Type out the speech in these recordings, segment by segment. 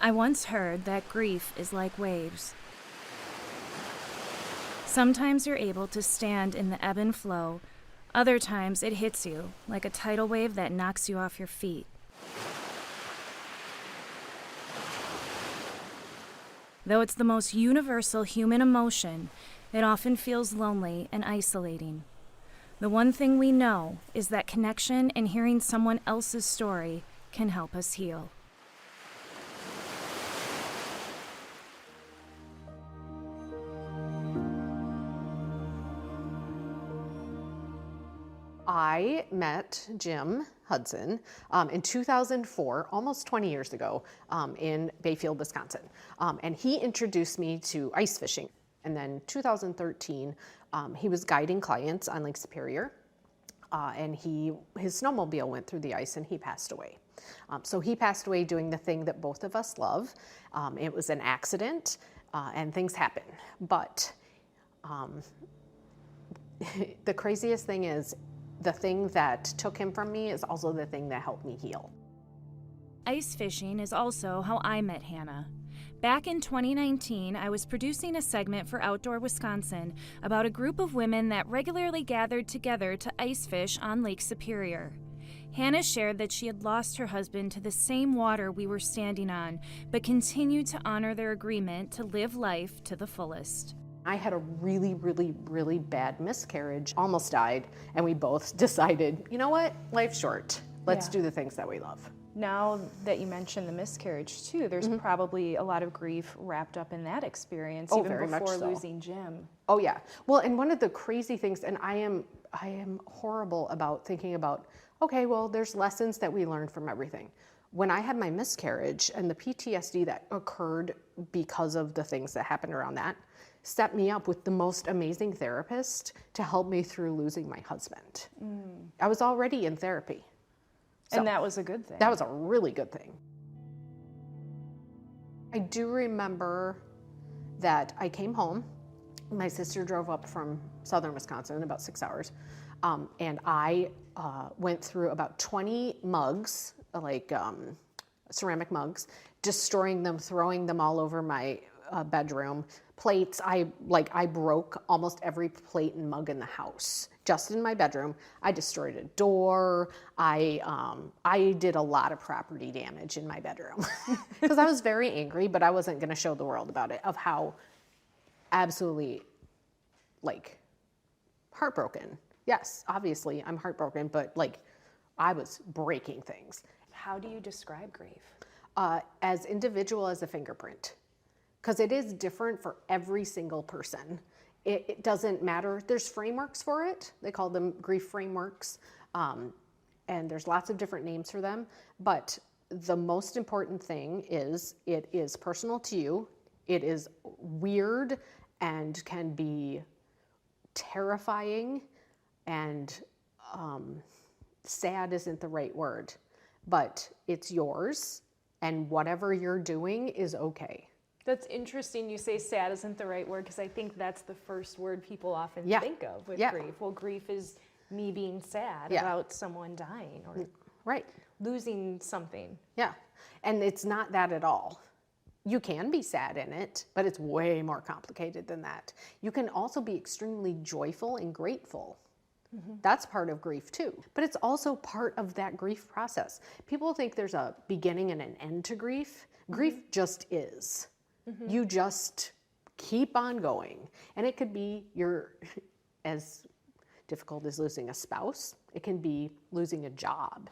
I once heard that grief is like waves. Sometimes you're able to stand in the ebb and flow. Other times it hits you like a tidal wave that knocks you off your feet. Though it's the most universal human emotion, it often feels lonely and isolating. The one thing we know is that connection and hearing someone else's story can help us heal. I met Jim Hudson in 2004, almost 20 years ago, in Bayfield, Wisconsin. And he introduced me to ice fishing. And then 2013, he was guiding clients on Lake Superior. And his snowmobile went through the ice and he passed away. So he passed away doing the thing that both of us love. It was an accident and things happen. But the craziest thing is, the thing that took him from me is also the thing that helped me heal. Ice fishing is also how I met Hannah. Back in 2019, I was producing a segment for Outdoor Wisconsin about a group of women that regularly gathered together to ice fish on Lake Superior. Hannah shared that she had lost her husband to the same water we were standing on, but continued to honor their agreement to live life to the fullest. I had a really, really, really bad miscarriage, almost died, and we both decided, you know what, life's short. Let's do the things that we love. Now that you mentioned the miscarriage too, there's probably a lot of grief wrapped up in that experience, even very much before so. losing Jim. Oh yeah. Well, and one of the crazy things, and I am horrible about thinking about, okay, well, there's lessons that we learned from everything. When I had my miscarriage and the PTSD that occurred because of the things that happened around that, set me up with the most amazing therapist to help me through losing my husband. I was already in therapy. So And that was a good thing. that was a really good thing. I do remember that I came home. My sister drove up from southern Wisconsin, about 6 hours, and I went through about 20 mugs, like ceramic mugs, destroying them, throwing them all over my bedroom. Plates, I broke almost every plate and mug in the house, just in my bedroom. I destroyed a door. I did a lot of property damage in my bedroom because I was very angry, but I wasn't going to show the world about it, of how absolutely heartbroken. Yes, obviously I'm heartbroken, but I was breaking things. How do you describe grief? As individual as a fingerprint. Because it is different for every single person. It doesn't matter. There's frameworks for it. They call them grief frameworks. And there's lots of different names for them. But the most important thing is it is personal to you. It is weird and can be terrifying, and sad isn't the right word. But it's yours, and whatever you're doing is okay. That's interesting you say sad isn't the right word, because I think that's the first word people often think of with grief. Well, grief is me being sad about someone dying or losing something. Yeah, and it's not that at all. You can be sad in it, but it's way more complicated than that. You can also be extremely joyful and grateful. That's part of grief too, but it's also part of that grief process. People think there's a beginning and an end to grief. Grief just is. You just keep on going. And it could be as difficult as losing a spouse. It can be losing a job.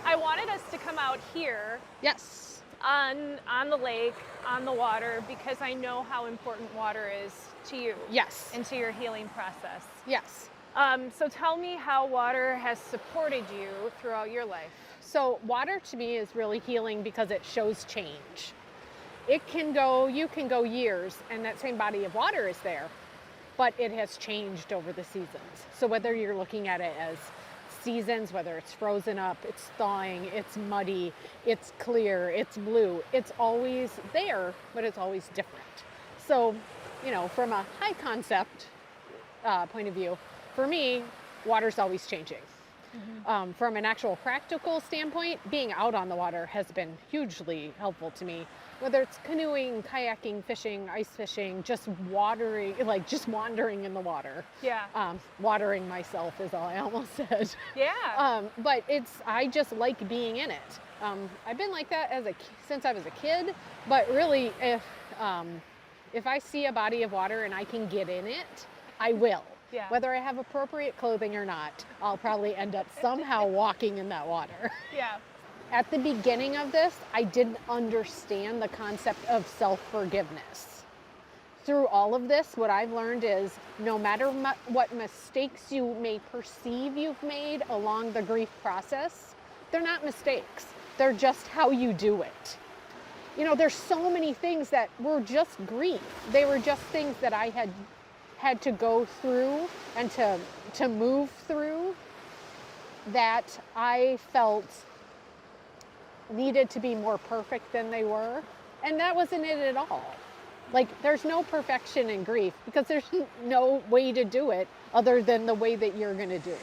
I wanted us to come out here. Yes. On the lake, on the water, because I know how important water is to you. Yes. And to your healing process. Yes. So tell me how water has supported you throughout your life. So water to me is really healing because it shows change. You can go years and that same body of water is there, but it has changed over the seasons. So whether you're looking at it as seasons, whether it's frozen up, it's thawing, it's muddy, it's clear, it's blue. It's always there, but it's always different. So, you know, from a high concept point of view, for me, water's always changing. From an actual practical standpoint, being out on the water has been hugely helpful to me. Whether it's canoeing, kayaking, fishing, ice fishing, just watering, like just wandering in the water. Yeah. Watering myself is all I almost said. Yeah. But I just like being in it. I've been like that since I was a kid, but really if I see a body of water and I can get in it, I will. Yeah. Whether I have appropriate clothing or not, I'll probably end up somehow walking in that water. Yeah. At the beginning of this, I didn't understand the concept of self-forgiveness. Through all of this, what I've learned is no matter what mistakes you may perceive you've made along the grief process, they're not mistakes. They're just how you do it. You know, there's so many things that were just grief. They were just things that I had to go through and to move through that I felt needed to be more perfect than they were. And that wasn't it at all. Like, there's no perfection in grief because there's no way to do it other than the way that you're going to do it.